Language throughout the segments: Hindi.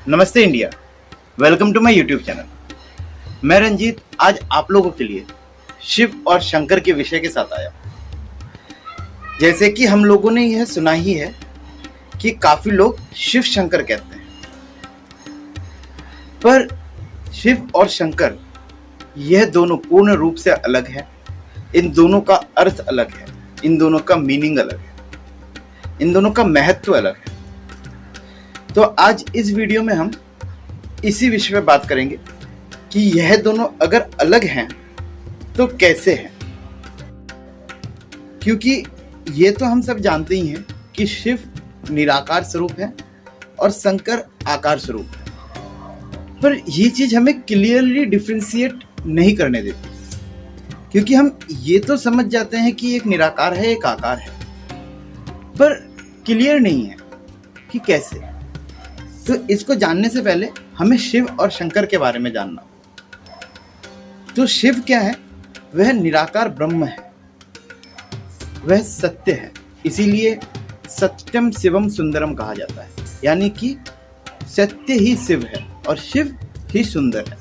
नमस्ते India. Welcome to my YouTube channel. मैं रंजीत आज आप लोगों के लिए शिव और शंकर के विषय के साथ आया। जैसे कि हम लोगों ने यह सुना ही है कि काफी लोग शिव शंकर कहते हैं, पर शिव और शंकर यह दोनों पूर्ण रूप से अलग है। इन दोनों का अर्थ अलग है, इन दोनों का मीनिंग अलग है, इन दोनों का महत्व अलग है। तो आज इस वीडियो में हम इसी विषय में बात करेंगे कि यह दोनों अगर अलग हैं तो कैसे हैं। क्योंकि ये तो हम सब जानते ही हैं कि शिव निराकार स्वरूप है और शंकर आकार स्वरूप है, पर ये चीज हमें क्लियरली डिफरेंशिएट नहीं करने देती। क्योंकि हम ये तो समझ जाते हैं कि एक निराकार है, एक आकार है, पर क्लियर नहीं है कि कैसे। तो इसको जानने से पहले हमें शिव और शंकर के बारे में जानना। तो शिव क्या है? वह निराकार ब्रह्म है, वह सत्य है, इसीलिए सत्यम शिवम सुंदरम कहा जाता है। यानी कि सत्य ही शिव है और शिव ही सुंदर है।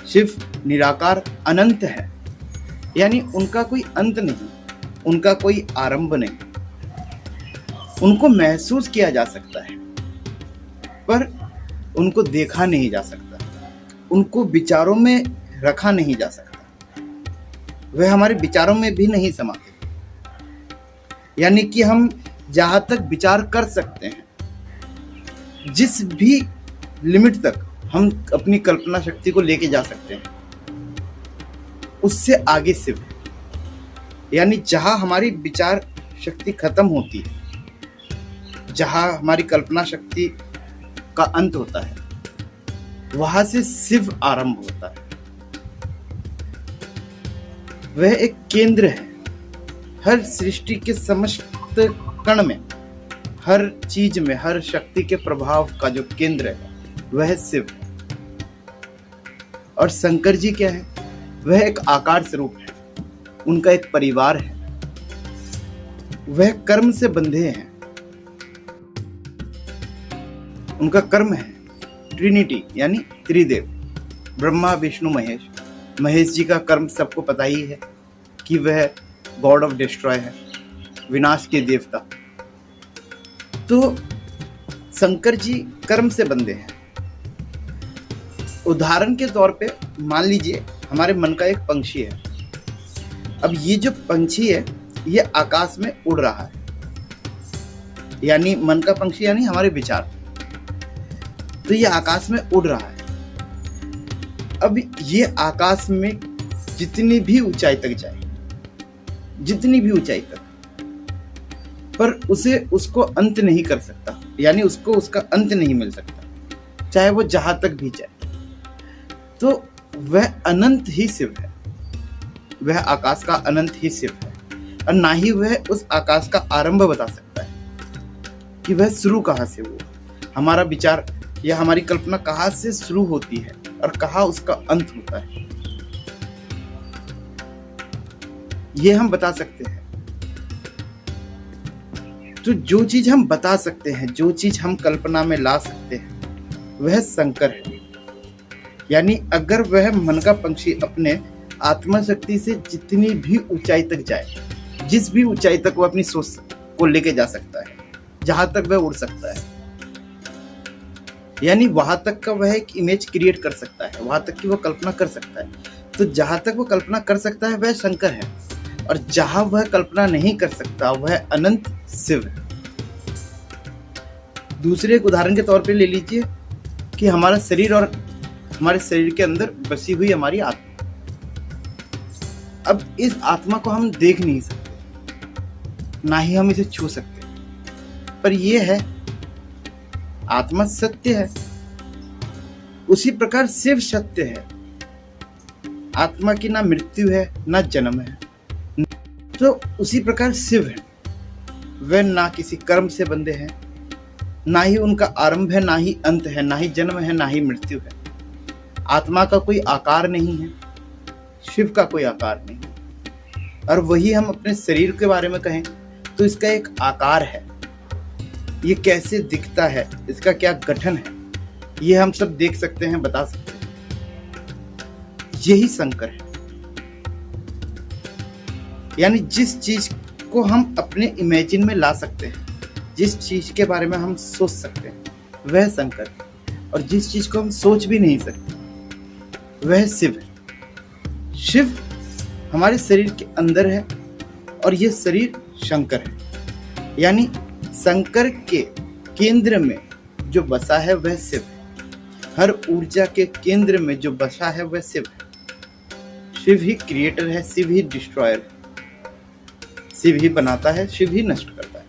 शिव निराकार अनंत है, यानी उनका कोई अंत नहीं, उनका कोई आरंभ नहीं। उनको महसूस किया जा सकता है पर उनको देखा नहीं जा सकता, उनको विचारों में रखा नहीं जा सकता, वह हमारे विचारों में भी नहीं समाते। यानी कि हम जहां तक विचार कर सकते हैं, जिस भी लिमिट तक हम अपनी कल्पना शक्ति को लेके जा सकते हैं, उससे आगे शिव है। यानी जहां हमारी विचार शक्ति खत्म होती है, जहां हमारी कल्पना शक्ति का अंत होता है, वहां से शिव आरंभ होता है। वह एक केंद्र है, हर सृष्टि के समस्त कण में, हर चीज में, हर शक्ति के प्रभाव का जो केंद्र है वह शिव है। और शंकर जी क्या है? वह एक आकार स्वरूप है, उनका एक परिवार है, वह कर्म से बंधे हैं। उनका कर्म है ट्रिनिटी, यानी त्रिदेव, ब्रह्मा विष्णु महेश। महेश जी का कर्म सबको पता ही है कि वह गॉड ऑफ डिस्ट्रॉय है, विनाश के देवता। तो शंकर जी कर्म से बंधे हैं। उदाहरण के तौर पे मान लीजिए हमारे मन का एक पंछी है। अब ये जो पंछी है ये आकाश में उड़ रहा है, यानी मन का पंछी यानी हमारे विचार। तो ये आकाश में उड़ रहा है। अब ये आकाश में जितनी भी ऊंचाई तक जाए, जितनी भी ऊंचाई तक, पर उसको अंत नहीं कर सकता, यानी उसको उसका अंत नहीं मिल सकता, चाहे वो जहां तक भी जाए। तो वह अनंत ही शिव है, वह आकाश का अनंत ही शिव है। और ना ही वह उस आकाश का आरंभ बता सकता है कि वह शुरू कहाँ से हुआ, हमारा विचार या हमारी कल्पना कहाँ से शुरू होती है और कहाँ उसका अंत होता है, ये हम बता सकते हैं। तो जो चीज हम बता सकते हैं, जो चीज हम कल्पना में ला सकते हैं, वह शंकर है। यानी अगर वह मन का पंछी अपने आत्मा शक्ति से जितनी भी ऊंचाई तक जाए, जिस भी ऊंचाई तक वह अपनी सोच को लेके जा सकता है, जहां तक वह उड़ सकता है, यानी वहां तक का वह एक इमेज क्रिएट कर सकता है, वहां तक की वो कल्पना कर सकता है। तो जहां तक वो कल्पना कर सकता है वह शंकर है, और जहां वह कल्पना नहीं कर सकता वह अनंत शिव है। दूसरे एक उदाहरण के तौर पे ले लीजिए कि हमारा शरीर और हमारे शरीर के अंदर बसी हुई हमारी आत्मा। अब इस आत्मा को हम देख नहीं सकते, ना ही हम इसे छू सकते, पर यह है आत्मा सत्य है। उसी प्रकार शिव सत्य है, आत्मा की ना मृत्यु है ना जन्म है। तो उसी प्रकार शिव है, वह ना किसी कर्म से बंधे हैं, ना ही उनका आरंभ है, ना ही अंत है, ना ही जन्म है, ना ही मृत्यु है। आत्मा का कोई आकार नहीं है, शिव का कोई आकार नहीं। और वही हम अपने शरीर के बारे में कहें तो इसका एक आकार है, ये कैसे दिखता है, इसका क्या गठन है, ये हम सब देख सकते हैं, बता सकते हैं। यही शंकर है। यानी जिस चीज को हम अपने इमेजिन में ला सकते हैं, जिस चीज के बारे में हम सोच सकते हैं, वह शंकर है। और जिस चीज को हम सोच भी नहीं सकते, वह शिव है। शिव हमारे शरीर के अंदर है और यह शरीर शंकर है। यानी शंकर के केंद्र में जो बसा है वह शिव है। हर ऊर्जा के केंद्र में जो बसा है वह शिव है। शिव ही क्रिएटर है, शिव ही डिस्ट्रॉयर है। शिव ही बनाता है, शिव ही नष्ट करता है,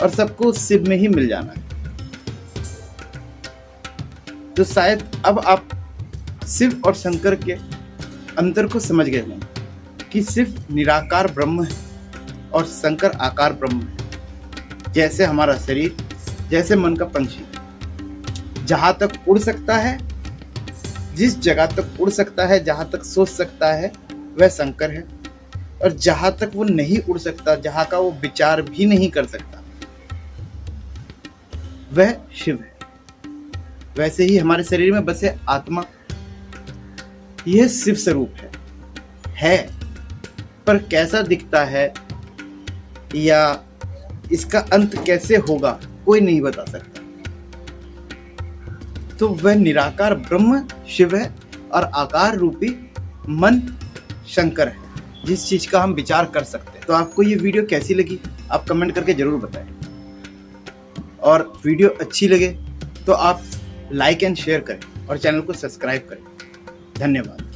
और सबको शिव में ही मिल जाना है। तो शायद अब आप शिव और शंकर के अंतर को समझ गए होंगे कि शिव निराकार ब्रह्म है और शंकर आकार ब्रह्म है। जैसे हमारा शरीर, जैसे मन का पंछी जहां तक उड़ सकता है, जिस जगह तक उड़ सकता है, जहां तक सोच सकता है, वह शंकर है। और जहां तक वो नहीं उड़ सकता, जहां का वो विचार भी नहीं कर सकता, वह शिव है। वैसे ही हमारे शरीर में बसे आत्मा, यह शिव स्वरूप है। पर कैसा दिखता है या इसका अंत कैसे होगा, कोई नहीं बता सकता। तो वह निराकार ब्रह्म शिव है और आकार रूपी मन शंकर है, जिस चीज का हम विचार कर सकते हैं। तो आपको ये वीडियो कैसी लगी, आप कमेंट करके जरूर बताएं। और वीडियो अच्छी लगे तो आप लाइक एंड शेयर करें और चैनल को सब्सक्राइब करें। धन्यवाद।